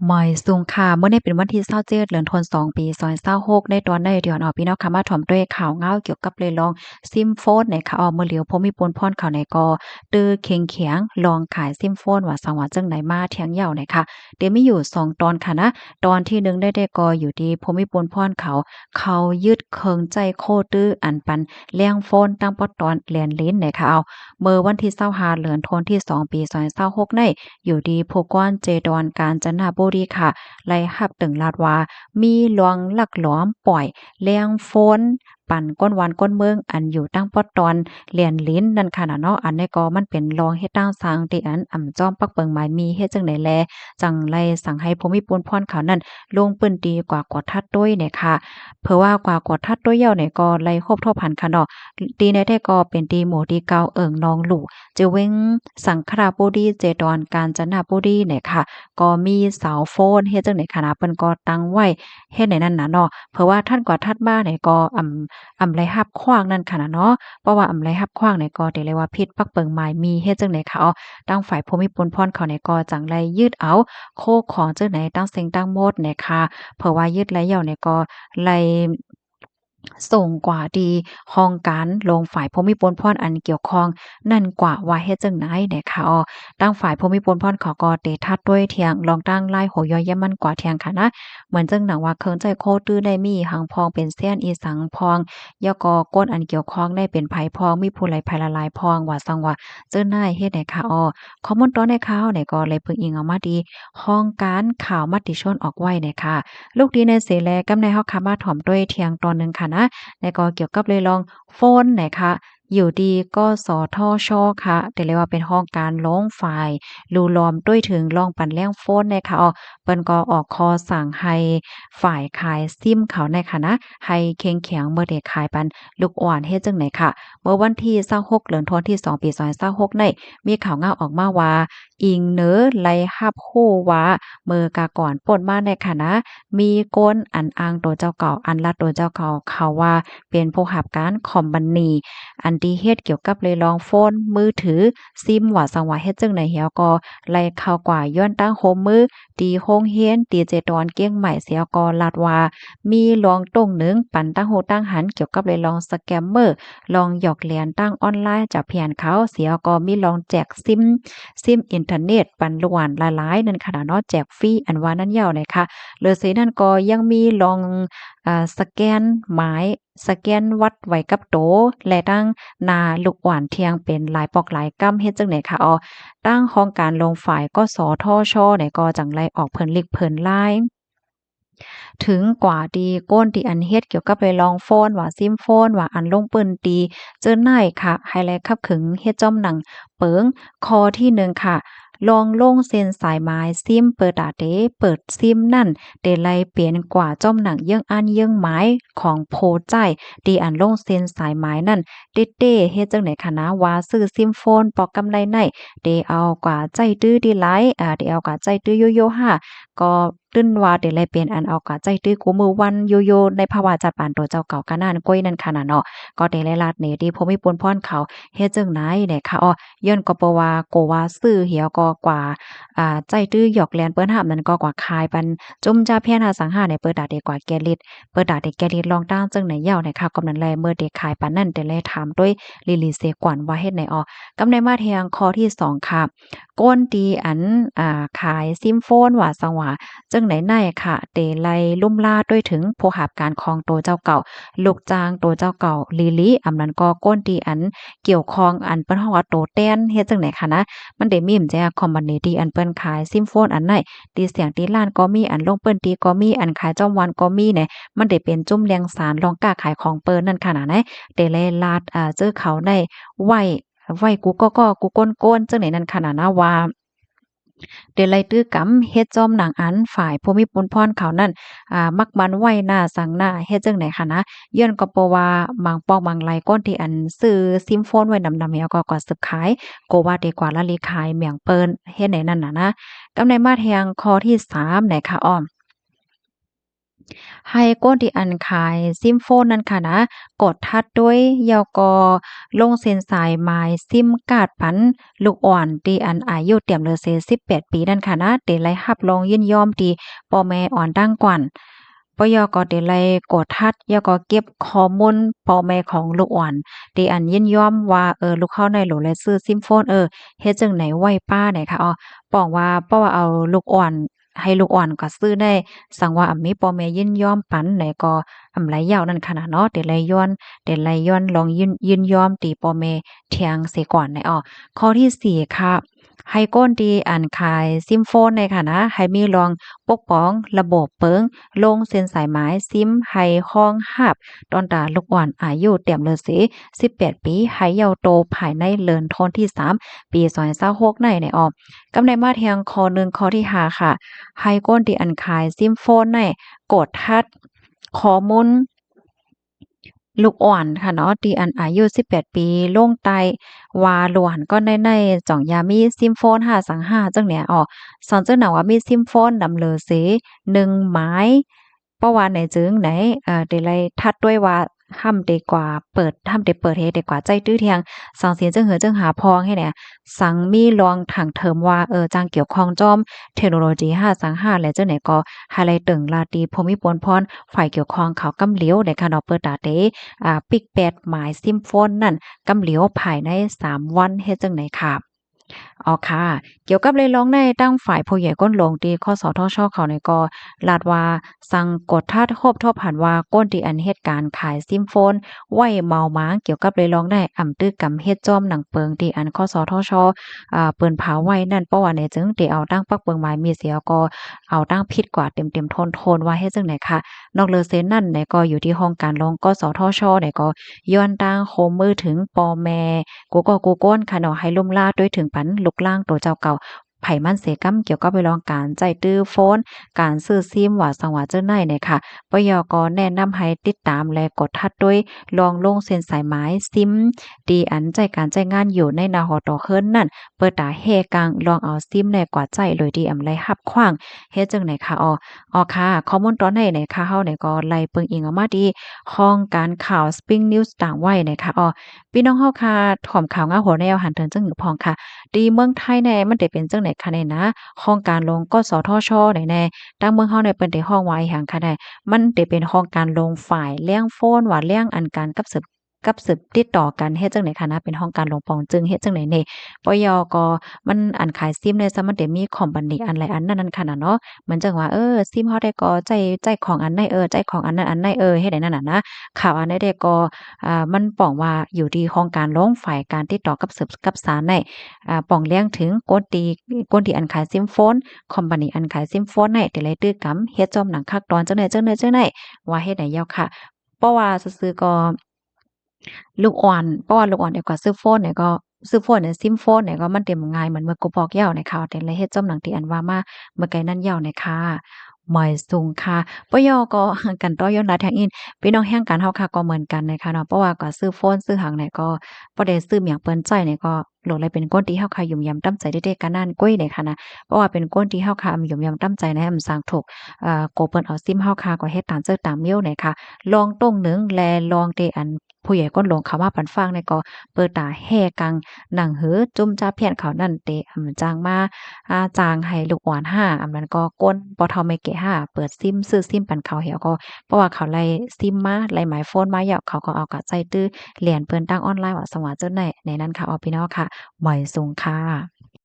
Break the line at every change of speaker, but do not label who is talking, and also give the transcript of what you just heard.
หมอยสูงค่ะเมื่อนี้เป็นวันที่27เดือนธันวาคมปี2026ในตอนได้เดี๋ยวเนาะพี่น้องค่ะมาถ่อมด้วยข่าวเหงาเกี่ยวกับเรื่องลองซิมโฟนในค่ะเมื่อเหลียวพมิพลพรเขาในก็ตื้อเข็งเขียงลองขายซิมโฟนว่าสังว่าจังไหนมาเที่ยงเหย้าในค่ะเดี๋ยวมีอยู่2ตอนค่ะนะตอนที่1ได้ก็อยู่ที่พมิพลพรเขายึดเคิงใจโคตื้ออันปันเลี้ยงโฟนตั้งปอตอนแลนลิ้นในค่ะเมื่อวันที่25เดือนธันวาคมที่2ปี2026ในอยู่ดีโพกอนเจดอนกาญจนบุรีค่ะ ไล่หับตึงลาดว่ามีหลวงลักหลอมปล่อยแรงฝนปั่นก้นวันก้นเมืองอันอยู่ตั้งปอดตอนเหรียญลิ้นนั่นค่ะน่ะเนาะอันนี้ก็มันเป็นรองเฮ็ดตั้งสร้างที่อันจอมปักเปิงหมายมีเฮ็ดจังได๋แลจังไลสั่งให้ภูมิพลพรเขานั้นลงปื้นดีกว่ากอทัดด้วยเนี่ยค่ะเพื่อว่ากว่ากอทัดด้วยเย้าเนี่ยก็ไล่ครบทบพันค่ะเนาะตีในได้ก็เป็นตีหมู่ที่เก่านองหลู่จะเว้งสังขราบุรีเจดอนกาญจนบุรีเนี่ยค่ะ ก็มีเสาโฟนเฮ็ดจังได๋คะนะเพิ่นก็ตั้งไว้เฮ็ดในนั้นน่ะเนาะเพราะว่าท่านกว่าถัดมาเนี่ยก็ไหลรับขว้างนั่นค่ะนะเนาะเพราะว่าไหลรับขว้างเนี่ยก็ได้เรียกว่าพิษปักเปิงหมายมีเฮ็ดจังได๋คะตั้งฝ่ายภูมิพลพรเขาเนี่ยก็จังไลยืดเอาโคของจังไหนตั้งเซ็งตั้งโมดเนี่ยค่ะเพราะว่ายืดไหลยาวเนี่ยก็ไล ส่งกว่าดีห้องการลงฝ่ายภูมิพลพรอันเกี่ยวข้องนั่นกว่าว่าเฮ็ดจังไหนเนี่ยค่ะตั้งฝ่ายภูมิพลพรเขาก็เตทัดด้วยเทียงลองตั้งไล่โหย่อยแย่มันกว่าเทียงค่ะนะเหมือนจังหนังว่าเคิงใจโคตื้อได้มีหังพองเป็นเสี้ยนอีสังพองย่อก็ก้นอันเกี่ยวข้องได้เป็นไผพองมีผู้ใดภัยละลายพองว่าสังว่าเจ้านายเฮ็ดให้ค่ะข้อมูลตอนในข่าวเนี่ยก็เลยเพิ่งอิงเอามาดีห้องการข่าวมติชนออกไว้เนี่ยค่ะลูกดีในเสแลกำในเฮาค่ะมาถ่อมด้วยเทียงตอนหนึงค่ะนะ แล้วก็เกี่ยวกับเลยลองโฟนนะคะอยู่ดีก็สทชค่ะแต่เรียกว่าเป็นห้องการร้องฝ่ายรูล้อมด้วยถึงรองปันแรงโฟนนะคะเปิ้นก็ออกคอสั่งให้ฝ่ายขายซิมเขาในค่ะนะให้เข้งแข็งเมื่อเด็กขายปันลูกอ่อนเฮ็ดจังไหนค่ะเมื่อวันที่26เดือนธันวาคมที่2ปี2026ในมีข่าวงาออกมาว่าอิงเหนอไล่รับฮู้ว่าเมื่อกาก่อนป่นมาในค่ะนะมีก้นอันอ้างตัวเจ้าเก่าอันลัดตัวเจ้าเก่าเขาว่า เป็นผู้หับการคอมบันนีอันที่เฮ็ดเกี่ยวกับเลยลองโฟนมือถือซิมว่าสังว่าเฮ็ดจังได๋เหี่ยวก็ไล่เข้ากว่าย้อนตั้งโฮมมือตีโรงเรียนตีเจตอนเกี้ยงใหม่เสียก็ลาดว่ามีลองตรงหนึ่งปันตั้งโหตั้งหันเกี่ยวกับเลยลองสแกมเมอร์ลองหยอกเหรียญตั้งออนไลน์จากเพียนเขาเสียก็มีลองแจกซิมอินเทอร์เน็ตปันล้วนหลายๆนั่นค่ะเนาะแจกฟรีอันว่านั้นยาวเลยค่ะเหลือเสียนั่นก็ยังมีลองสแกนหมายสแกนวัดไว้กับโตและตั้งหน้าลูกหวานเทียงเป็นหลายปอกหลายกำเฮ็ดจังได๋คะตั้งโครงการลงฝ่ายกสทชเนี่ยก็จั่งไลออกเพิ่นลิกเพิ่นลาย ถึงกว่าดีก้นที่อันเฮ็ดเกี่ยวกับไปลองโฟนว่าซิมโฟนว่าอันลงปืนตีเจิ้นนายค่ะไฮไลท์คับขึงเฮ็ดจ้อมหนังเปิงข้อที่1ค่ะลองลงเส้นสายไม้ซิมเปิดดาเดเปิดซิมนั่นเดไลเปลี่ยนกว่าจ้อมหนังเยื่องอันเยื่องไม้ของโพใจดีอันลงเส้นสายไม้นั่นเด้ๆเฮ็ดจังไหนคะนะว่าซื้อซิมโฟนปอกกำไรในเดเอากว่าใจตื้อดีหลายเดเอากว่าใจตื้อโยโย่ห้า ก็ตื้นว่าเดี๋ยวเลยเป็นอันเอากะใจตื้อกูมือวันโยโย่ในภาวะจัดปานตัวเจ้าเก่ากะนานก้อยนั่นค่ะน่ะเนาะก็ได้หลายลาดนี่ที่พมิพลพรเขาเฮ็ดจังไหนเนี่ยค่ะย้อนก็เพราะว่าโกว่าซื้อเหี่ยวก็กว่าใจตื้อหยอกแลนเปิ้นหามนั้นก็กว่าคายปันจุ่มจ้าเพียนหาสังหาเนี่ยเปิดดาเดกว่าแกลิดเปิดดาเดแกลิดลองตั้งจังไหนยาวเนี่ยค่ะกำนั้นแลเมื่อเด็กขายปานนั้นแต่แลถามด้วยลิลิเสกวนว่าเฮ็ดไหนกำในมาแทงข้อที่2ค่ะก้นตีอันขายซิมโฟนว่าสังว่า จึงไหนๆค่ะเตไลลุ่มล่าด้วยถึงผู้หับการครองโตเจ้าเก่าลูกจ้างโตเจ้าเก่าลีลีอำนั้นก็ก้นดีอันเกี่ยวข้องอันเปิ้นฮ้องว่าโตแต้นเฮ็ดจังไหนคะนะมันได้มีมแจคอมบันนี้ที่อันเปิ้นขายซิมโฟนอันไหนตีเสียงตีล้านก็มีอันลงเปิ้นตีก็มีอันขายจ้อมวันก็มีแหน่มันได้เป็นจุ่มเลียงสารลองกล้าขายของเปิ้นนั่นค่ะนะเตเลยลาดเจอเขาได้ไว้กูก็กูก้นๆจังไหนนั่นค่ะนะว่า เดลัยตื้อกำเฮ็ดจอมหนังอันฝ่ายภูมิพลพรเขานั่นมักมันไว้หน้าสังหน้าเฮ็ดจังไหนคะนะย้อนก็เพราะว่าบางปอกบางไหลก้นที่อันซื้อซิมโฟนไว้นำๆแล้วก็สึกขายก็ว่าดีกว่าละเลขายเมียงเปิ้นเฮ็ดไหนนั่นน่ะนะกำในมาแทงข้อที่3ไหนคะ ให้ก้นที่อันขายซิมโฟนนั่นค่ะนะกดทัดด้วยยกลงเซ็นสายหมายซิมการ์ดปันลูกอ่อนที่อันอายุเตรียมเลยเซ18ปีนั่นค่ะนะเตไลรับรองยินยอมที่พ่อแม่อ่อนดังกว่าปยก็เตไลกดทัดยก็เก็บข้อมูลพ่อแม่ของลูกอ่อนที่อันยินยอมว่าลูกเข้าในโหลและซื้อซิมโฟนเฮ็ดจังไหนไหว้ป้าไหนคะป้องว่าเพราะว่าเอาลูกอ่อนให้ลูกอ่อนก็ซื้อได้สังว่ามีพ่อแม่ยินยอมปันไหนก็ไหลยาวนั่นขนาดเนาะแต่ไหลย้อนลองยินยอมตีพ่อแม่เถียงเสียก่อนไหนข้อที่4ค่ะให้ก้นที่อ่านขายซิมโฟนในค่ะนะให้มีรองปกป้องระบบเปิงลงเส้นสายไม้ซิมให้คล้องหับตอนตาลูกอ่อนอายุเต็มเลยสิ18ปีให้เยาว์โตภายในเลินทนที่3ปี2026ในกำในมาเทียงข้อ1ข้อที่5ค่ะให้ก้นที่อันขายซิมโฟนในกดทัดข้อมูลลูกอ่อนค่ะเนาะที่อันอายุ18ปีลงใต้ว่าหลวนก็ในจ่องยามีซิมโฟน525จังเนี่ยสอนเจ้าหน่าว่ามีซิมโฟนดำเลอเส1ไม้เพราะว่าไหนจึงไหนเดลัยทัดด้วยว่าห้ำดีกว่าห้ำได้เปิดเฮ็ดดีกว่าใจตื้อเทียงสองเสียงจึงเหือจึงหาพองให้เนี่ยสังมีลองถังเทิมว่าจังเกี่ยวข้องจอมเทคโนโลยี525และจังไหนก็ไฮไลท์ตึงลาตรีภูมิพลพรฝ่ายเกี่ยวข้องเขากำเหลียวในค่ะเนาะเปิดตาเตปิกแปดหมายซิมโฟนนั่นกำเหลียวภายใน3 วันเฮ็ดจังไหนค่ะค่ะเกี่ยวกับเลยร้องในตั้งฝ่ายผู้ใหญ่ก้นหลวงตีคสทชเขาในก็ลาดว่าสั่งกดทัดโคบทบหันว่าก้นที่อันเหตุการณ์ขายซิมโฟนไว้เมาม้างเกี่ยวกับเลยร้องได้ตึกกำเฮ็ดจอมหนังเปิงที่อันคสทชเปิ้นเผาไว้นั่นเพราะว่าในจึงได้เอาตั้งปักเปิงหมายมีเสียก็เอาตั้งผิดกว่าเต็มๆทนๆว่าเฮ็ดจังไหนค่ะนอกเลอเซนนั่นในก็อยู่ที่ห้องการร้องกสทชในก็ย้อนตั้งโคมมือถึงปอแม่กูก้นค่ะเนาะให้ลุ่มลาดด้วยถึงปันลุกล่างตัวเจ้าเก่าไผมันเสกำเกี่ยวกับไปลองการใจตื้อโฟนการซื้อซิมว่าสังว่าเจ้าไหนเนี่ยค่ะปยกแนะนำให้ติดตามและกดทัดด้วยลองลงเส้นสายไม้ซิมดีอันใจการใจงานอยู่ในนาหอต่อเฮิรนนั่นเปิดตาเฮกังลองเอาซิมในกว่าใจเลยดีไรหับขว้างเฮ็ดจังไหนค่ะค่ะข้อมูลตอนไหนค่ะเฮาเนี่ยก็ไล่เปิงอิงออกมาดีห้องการข่าว Spring News ต่างไว้นะคะพี่น้องเฮาค่ะถ่อมข่าวง้าหัวแนวหันถึงจังหือพองค่ะดีเมืองไทยแน่มันได้เป็นจังไหนคะแน่นะห้องการลงกสทชไหนแน่ทางเมืองเฮาเนี่ยเปิ้นได้ฮ้องว่าอีหยังคะแน่มันได้เป็นห้องการลงฝ่ายเลี้ยงโฟนว่าเลี้ยงอันการกับสืบติดต่อกันเฮ็ดจังได๋คะนะเป็นห้องการลงปองจึงเฮ็ดจังได๋นี่ปยก็มันอันขายซิมเนี่ยซะมันได้มีคอมพานีอันหลายอันนั้นค่ะน่ะเนาะเหมือนจังว่าซิมเฮาได้ก็ใจของอันไหนใจของอันนั้นอันไหนเฮ็ดได้นั่นน่ะนะข่าวอันใดได้ก็มันป้องว่าอยู่ที่ของการลงฝ่ายการติดต่อกับสืบกับสารได้ป้องเลี้ยงถึงกนที่อันขายซิมโฟนคอมพานีอันขายซิมโฟนได้แต่ละตื้อกำเฮ็ดจอมหนังคักตอนจังได๋ว่าเฮ็ดได้ยาวค่ะเพราะว่าซื่อๆก็ลูกอ่อนเพราะว่าลูกอ่อนเนี่ยก็ซื้อโฟนเนี่ยก็ซื้อโฟนเนี่ยซิมโฟนเนี่ยก็มันเต็มง่ายเหมือนเมื่อกูบอกยาวในข่าวแต่ละเฮ็ดจอมหนังที่อันว่ามาเมื่อไกนั้นยาวในค่ะหมอยสูงค่ะปยก็กันต่อยอนรัดแทงอินพี่น้องแห่งกันเฮาค่ะก็เหมือนกันนะคะเนาะเพราะว่าก็ซื้อโฟนซื้อหางเนี่ยก็บ่ได้ซื้อหยังเปิ้นใจเนี่ยก็โหลดเลยเป็นคนที่เฮาค่ะยุ่มยำต้ำใจเด็กๆกันนั่นกุ้ยเนี่ยค่ะนะเพราะว่าเป็นคนที่เฮาค่ะยุ่มยำต้ำใจในสร้างถูกโกเปิ้นเอาซิมเฮาค่ะก็เฮ็ดตามเจอตามเมี้ยวเนี่ยค่ะลองตรงหนึ่งแลลองเตอันผู้ใหญ่ก้นหลวงเขามาปันฟังเนี่ยก็เปิดตาแห่กังหนังหือจุ่มจ้าเพียนเขานั่นเตจางมาจางให้ลูกอ่อนห้ามันก็ก้นปอทอไม่เกะห้าเปิดซิมซื้อซิมปันเขาเหี่ยวก็เพราะว่าเขาไล่ซิมมาไล่หมายโฟนมาเหยาะเขาก็เอากะใจตื้อเหรียญเปิ้นตั้งออนไลน์ว่าสว่าเจ้าไหนในนั้นค่ะพี่น้องค่ะหมอยสูงค่ะ